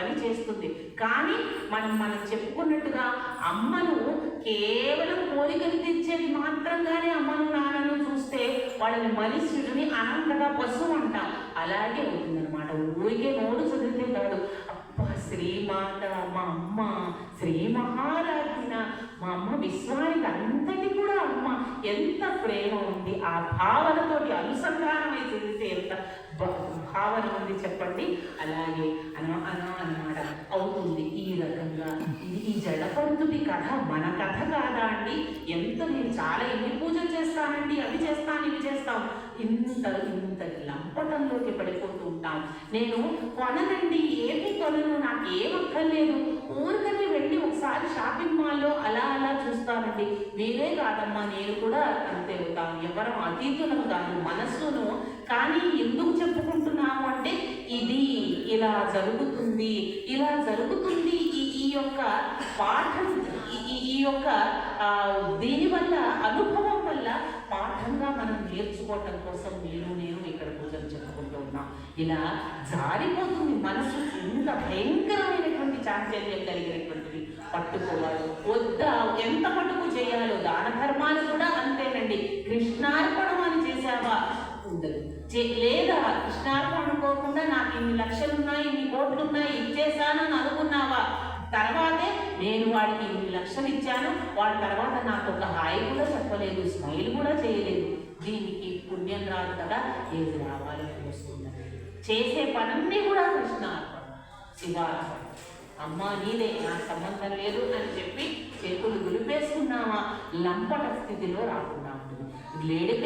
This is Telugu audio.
పని చేస్తుంది. కానీ మనం చెప్పుకున్నట్టుగా అమ్మను కేవలం కోరికలు తీర్చేది మాత్రంగానే అమ్మను నాన్నను చూస్తే వాళ్ళని మనుష్యుడిని అనంతగా పశువు అంటాం. అలాగే అవుతుందన్నమాట. ఊరికే నోరు చదివితే కాదు, అబ్బా శ్రీమాత మా అమ్మ, శ్రీ మహారాజ్ఞ మా అమ్మ, విశ్వానికి అంతటి కూడా అమ్మ, ఎంత ప్రేమ ఉంది. ఆ భావనతోటి అనుసంధానమై చదివితే ఎంత భావన ఉంది చెప్పండి. అలాగే అన్నమాట అవుతుంది. ఈ రకంగా ఈ జడపంతుడి కథ మన కథ కాదా అండి? నేను చాలా ఎన్ని పూజలు చేస్తానండి, అవి చేస్తాను ఇవి చేస్తాం, ఇంత లంపటంలోకి పడిపోతూ ఉంటాం. నేను కొననండి, ఏమీ కొనను, నాకు ఏమక్కర్లేదు, ఊరికనే వెళ్ళి ఒకసారి షాపింగ్ మాల్లో అలా చూస్తానండి. మీరే కాదమ్మా, నేను కూడా అంతే అవుతాను. ఎవరం అతీతులం కాదు, మనస్సును. కానీ ఎందుకు చెప్పుకుంటున్నాము అంటే ఇది ఇలా జరుగుతుంది ఈ యొక్క పాఠం, ఈ యొక్క దీనివల్ల అనుభవం వల్ల పాఠంగా మనం నేర్చుకోవటం కోసం నేను ఇక్కడ పూజలు చెప్పుకుంటూ ఉన్నాం. ఇలా జారిపోతుంది మనసు. ఇంత భయంకరమైనటువంటి చాంచల్యం కలిగినటువంటిది పట్టుకోవాలి. వద్దా ఎంత పట్టుకు చేయాలో దాన ధర్మాలు కూడా అంతేనండి. కృష్ణార్పణం అని చేశావా ఉండదు, లేదా కృష్ణార్పణ అనుకోకుండా నాకు ఇన్ని లక్షలున్నాయి, ఇన్ని కోట్లున్నాయి, ఇచ్చేసానని అనుకున్నావా, తర్వాతే నేను వాడికి ఇన్ని లక్షలు ఇచ్చాను, వాడి తర్వాత నాకు ఒక హాయి కూడా చెప్పలేదు, స్మైల్ కూడా చేయలేదు, దీనికి పుణ్యం రాదు కదా, ఏది రావాలని వస్తుందని చేసే పనన్నీ కూడా కృష్ణార్పణ, శివార్పణ. అమ్మా నీదే, నాకు సంబంధం లేదు అని చెప్పి చేతులు దులిపేసుకున్నావా లంపట స్థితిలో రాకుండా ఉంటుంది. లేడి